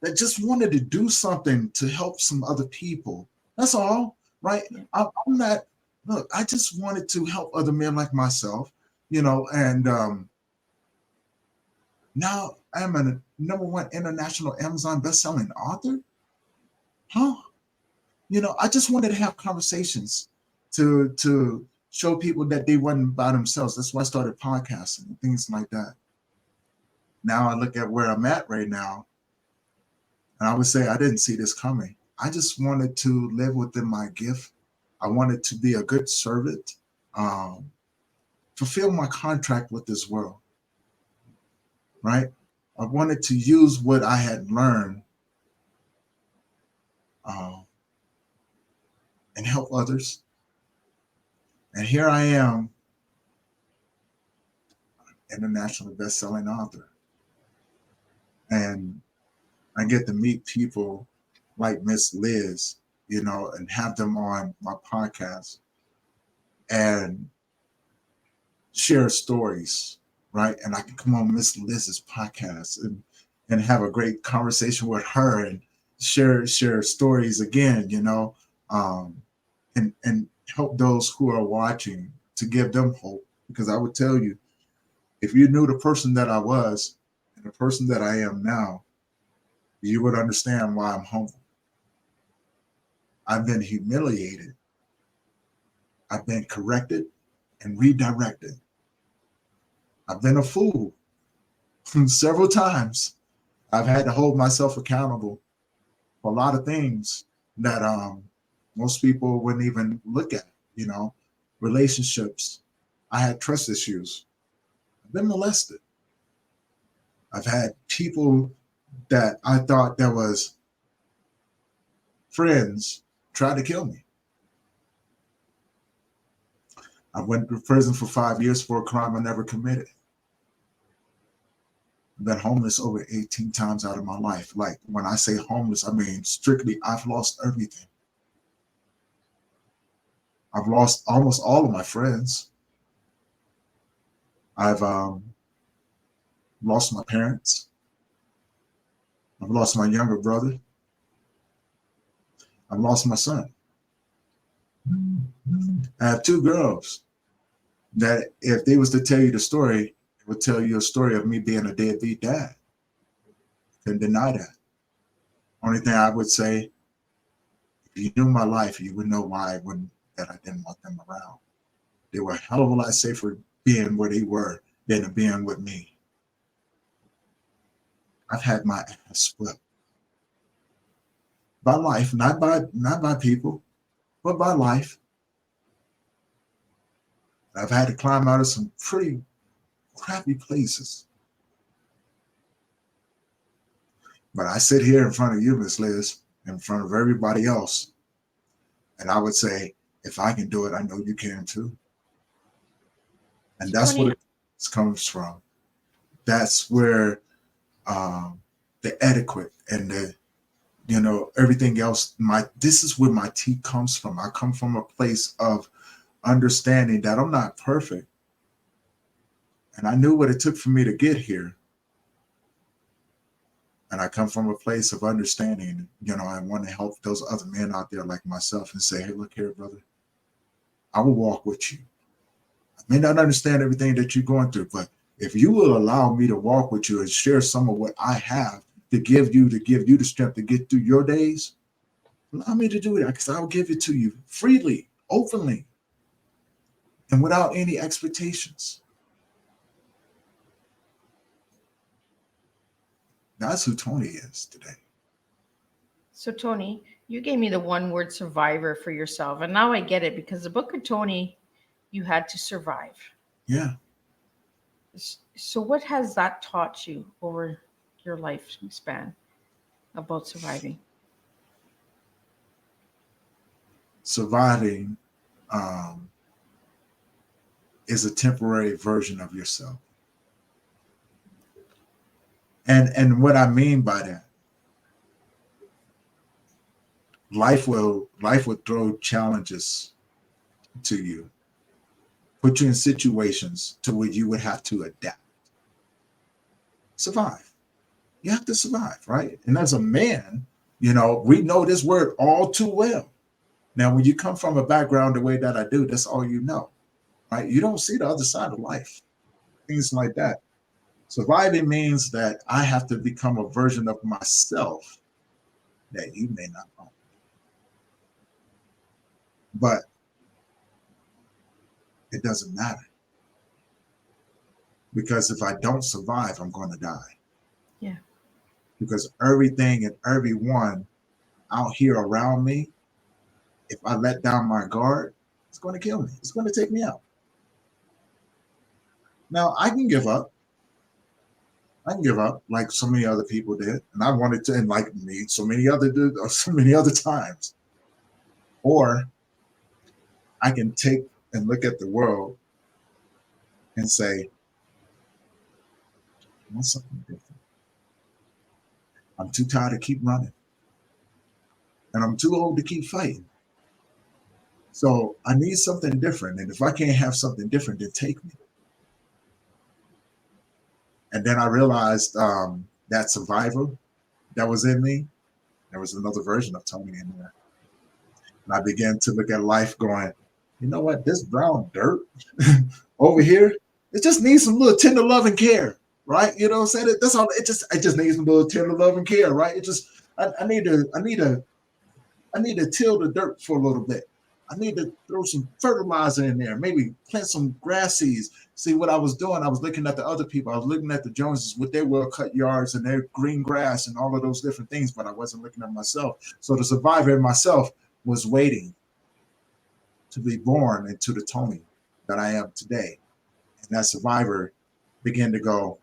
C: that just wanted to do something to help some other people. That's all, right? I'm not, look, I just wanted to help other men like myself, and now I'm a #1 international Amazon best-selling author. Huh? I just wanted to have conversations to show people that they wasn't by themselves. That's why I started podcasting and things like that. Now I look at where I'm at right now, and I would say I didn't see this coming. I just wanted to live within my gift. I wanted to be a good servant, fulfill my contract with this world, right? I wanted to use what I had learned and help others. And here I am, international best-selling author. And I get to meet people like Miss Liz, and have them on my podcast and share stories, right? And I can come on Miss Liz's podcast and have a great conversation with her and share stories again, and help those who are watching, to give them hope. Because I would tell you, if you knew the person that I was and the person that I am now, you would understand why I'm humble. I've been humiliated. I've been corrected and redirected. I've been a fool several times. I've had to hold myself accountable for a lot of things that most people wouldn't even look at, relationships. I had trust issues. I've been molested. I've had people that I thought that was friends try to kill me. I went to prison for 5 years for a crime I never committed. I've been homeless over 18 times out of my life. Like, when I say homeless, I mean strictly I've lost everything. I've lost almost all of my friends. I've lost my parents. I've lost my younger brother. I've lost my son. I have 2 girls that, if they was to tell you the story, it would tell you a story of me being a deadbeat dad. Couldn't deny that. Only thing I would say, if you knew my life, you would know why that I didn't want them around. They were a hell of a lot safer being where they were than being with me. I've had my ass whipped by life, not by people, but by life. I've had to climb out of some pretty crappy places. But I sit here in front of you, Miss Liz, in front of everybody else, and I would say, if I can do it, I know you can too. And
B: So
C: that's
B: Tony,
C: what it comes from. That's where the etiquette and the everything else. This is where my tea comes from. I come from a place of understanding that I'm not perfect, and I knew what it took for me to get here. And I come from a place of understanding, I want to help those other men out there like myself and say, hey, look here, brother, I will walk with you. I may not understand everything that you're going through, but if you will allow me to walk with you and share some of what I have to give you the strength to get through your days, allow me to do that, because I will give it to you freely, openly, and without any expectations. That's who Tony is today.
B: so Tony, you gave me the one word survivor for yourself, and now I get it because the book of Tony, you had to survive.
C: Yeah.
B: So what has that taught you over your lifespan about surviving?
C: Surviving um, is a temporary version of yourself. And what I mean by that, life will throw challenges to you, put you in situations to where you would have to adapt, survive. You have to survive, right? And as a man, we know this word all too well. Now, when you come from a background the way that I do, that's all you know, right? You don't see the other side of life, things like that. Surviving means that I have to become a version of myself that you may not know. But it doesn't matter, because if I don't survive, I'm going to die.
B: Yeah.
C: Because everything and everyone out here around me, if I let down my guard, it's going to kill me. It's going to take me out. Now, I can give up. I can give up like so many other people did. And I wanted to, and like me, so many other times. Or I can take and look at the world and say, I want something different. I'm too tired to keep running. And I'm too old to keep fighting. So I need something different. And if I can't have something different, then take me. And then I realized that survival that was in me, there was another version of Tony in there. And I began to look at life going, you know what, this brown dirt over here, it just needs some little tender love and care, right? You know what I'm saying? That's all. It just needs some little tender love and care, right? I need to till the dirt for a little bit. I need to throw some fertilizer in there, maybe plant some grass seeds. See what I was doing? I was looking at the other people. I was looking at the Joneses with their well-cut yards and their green grass and all of those different things, but I wasn't looking at myself. So the survivor in myself was waiting to be born into the Tony that I am today. And that survivor began to go,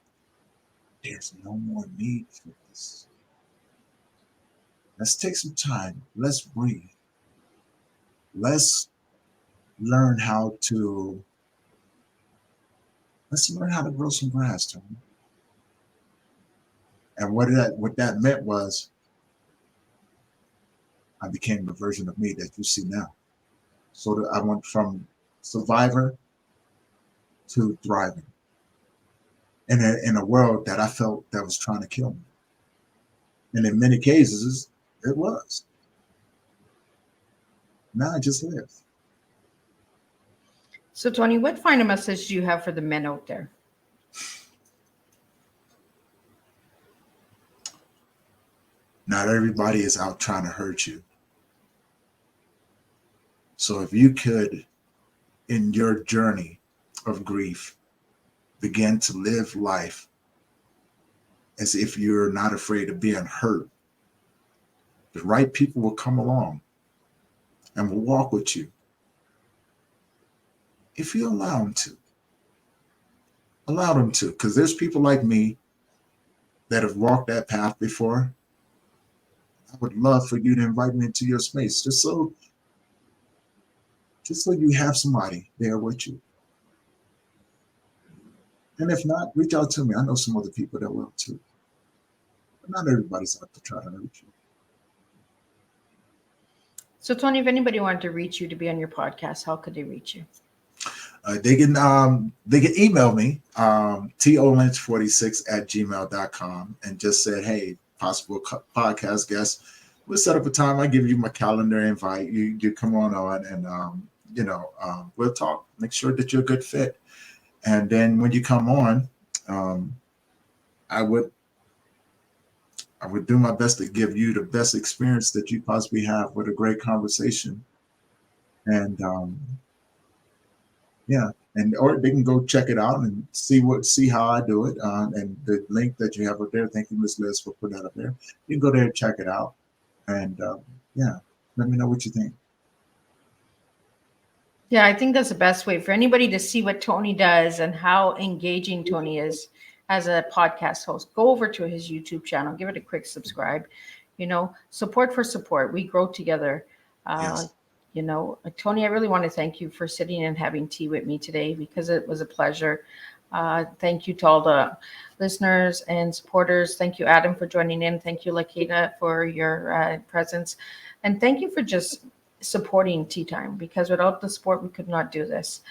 C: there's no more need for this. Let's take some time. Let's breathe. Let's learn how to grow some grass, Tony. And what that meant was I became the version of me that you see now. So that I went from survivor to thriving in a world that I felt that was trying to kill me. And in many cases, it was. Now I just live.
B: So Tony, what final message do you have for the men out there?
C: Not everybody is out trying to hurt you. So if you could, in your journey of grief, begin to live life as if you're not afraid of being hurt, the right people will come along and will walk with you if you allow them to. Allow them to, because there's people like me that have walked that path before. I would love for you to invite me into your space, just so you have somebody there with you. And if not, reach out to me. I know some other people that will too. But not everybody's out to try to hurt you.
B: So, Tony, if anybody wanted to reach you to be on your podcast, how could they reach you?
C: They can email me, tolynch46@gmail.com, and just say, hey, possible podcast guest. We'll set up a time. I give you my calendar invite. You come on and we'll talk. Make sure that you're a good fit. And then when you come on, I would do my best to give you the best experience that you possibly have with a great conversation. And or they can go check it out and see how I do it. And the link that you have up there, thank you, Ms. Liz, for putting that up there. You can go there and check it out. And let me know what you think.
B: Yeah, I think that's the best way for anybody to see what Tony does and how engaging Tony is as a podcast host. Go over to his YouTube channel, give it a quick subscribe. Support for support. We grow together.
C: Yes.
B: Tony, I really want to thank you for sitting and having tea with me today, because it was a pleasure. Thank you to all the listeners and supporters. Thank you, Adam, for joining in. Thank you, Lakita, for your presence. And thank you for just supporting Tea Time, because without the support, we could not do this.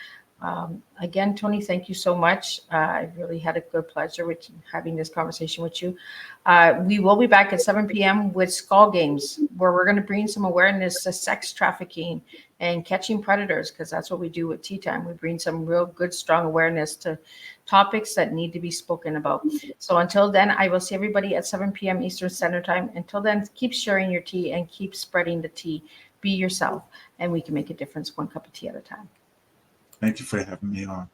B: Again, Tony, thank you so much. I really had a good pleasure with having this conversation with you. We will be back at 7 p.m. with Skull Games, where we're going to bring some awareness to sex trafficking and catching predators, because that's what we do with Tea Time. We bring some real good, strong awareness to topics that need to be spoken about. So until then, I will see everybody at 7 p.m. Eastern Standard Time. Until then, keep sharing your tea and keep spreading the tea. Be yourself, and we can make a difference one cup of tea at a time.
C: Thank you for having me on.